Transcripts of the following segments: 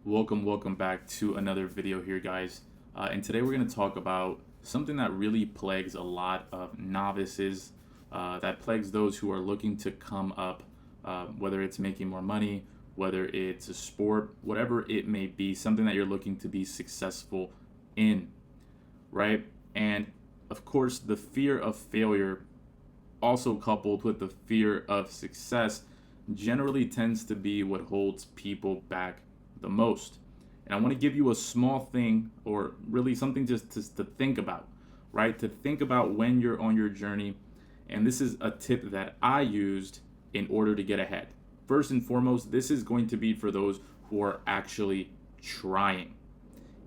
Welcome back to another video here, guys. And today we're going to talk about something that really plagues a lot of novices, that plagues those who are looking to come up, whether it's making more money, whether it's a sport, whatever it may be, something that you're looking to be successful in, right? And of course, the fear of failure, also coupled with the fear of success, generally tends to be what holds people back the most. And I want to give you a small thing, or really something just to think about, right? To think about when you're on your journey. And this is a tip that I used in order to get ahead. First and foremost, this is going to be for those who are actually trying.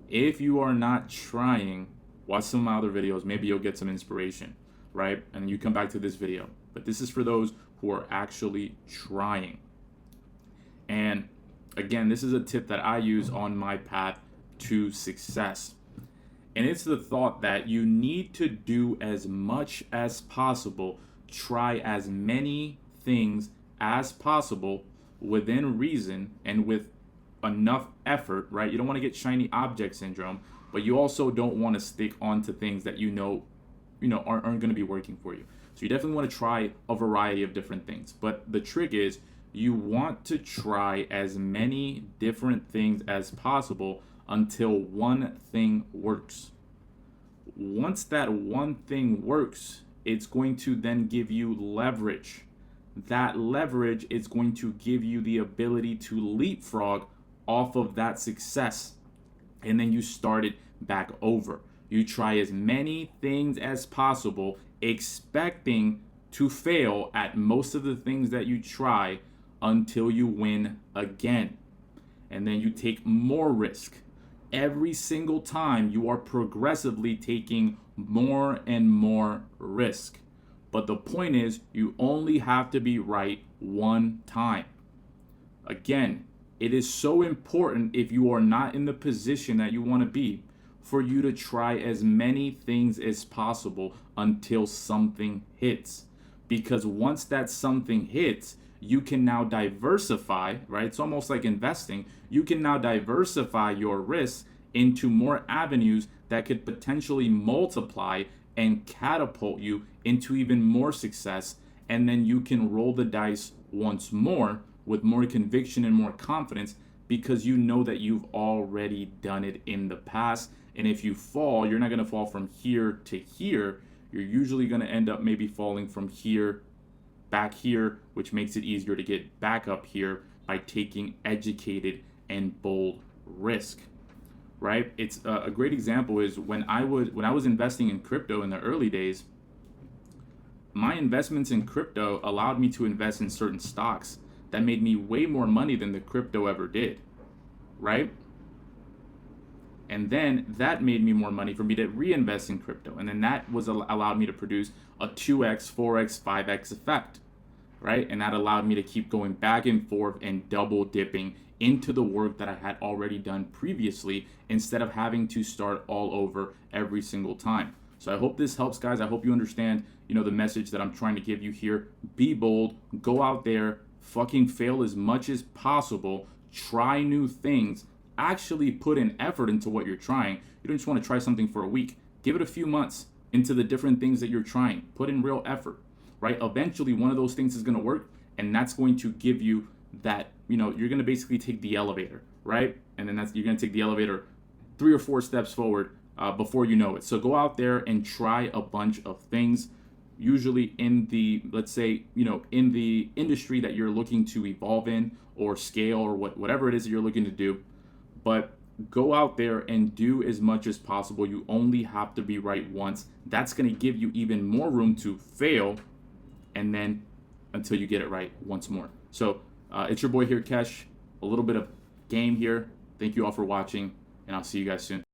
If you are not trying, watch some of my other videos. Maybe you'll get some inspiration, right? And you come back to this video. But this is for those who are actually trying. And again, this is a tip that I use on my path to success. And it's the thought that you need to do as much as possible, try as many things as possible within reason and with enough effort, right? You don't want to get shiny object syndrome, but you also don't want to stick onto things that you know aren't going to be working for you. So you definitely want to try a variety of different things. But the trick is you want to try as many different things as possible until one thing works. Once that one thing works, it's going to then give you leverage. That leverage is going to give you the ability to leapfrog off of that success. And then you start it back over. You try as many things as possible, expecting to fail at most of the things that you try until you win again. And then you take more risk. Every single time you are progressively taking more and more risk. But the point is, you only have to be right one time. Again, it is so important, if you are not in the position that you want to be, for you to try as many things as possible until something hits. Because once that something hits, you can now diversify, right? It's almost like investing. You can now diversify your risks into more avenues that could potentially multiply and catapult you into even more success. And then you can roll the dice once more with more conviction and more confidence, because you know that you've already done it in the past. And if you fall, you're not going to fall from here to here. You're usually going to end up maybe falling from here back here, which makes it easier to get back up here by taking educated and bold risk, right? It's a great example is when I was investing in crypto in the early days. My investments in crypto allowed me to invest in certain stocks that made me way more money than the crypto ever did, right? And then that made me more money for me to reinvest in crypto. And then that was allowed me to produce a 2x, 4x, 5x effect, right? And that allowed me to keep going back and forth and double dipping into the work that I had already done previously, instead of having to start all over every single time. So I hope this helps, guys. I hope you understand, the message that I'm trying to give you here. Be bold, go out there, fucking fail as much as possible, try new things. Actually put in effort into what you're trying. You don't just want to try something for a week. Give it a few months into the different things that you're trying. Put in real effort, right? Eventually, one of those things is going to work, and that's going to give you that, you're going to basically take the elevator, right? And then you're going to take the elevator 3 or 4 steps forward before you know it. So go out there and try a bunch of things, usually in the, let's say, in the industry that you're looking to evolve in or scale, or whatever it is that you're looking to do. But go out there and do as much as possible. You only have to be right once. That's going to give you even more room to fail, and then until you get it right once more. So it's your boy here, Kesh. A little bit of game here. Thank you all for watching, and I'll see you guys soon.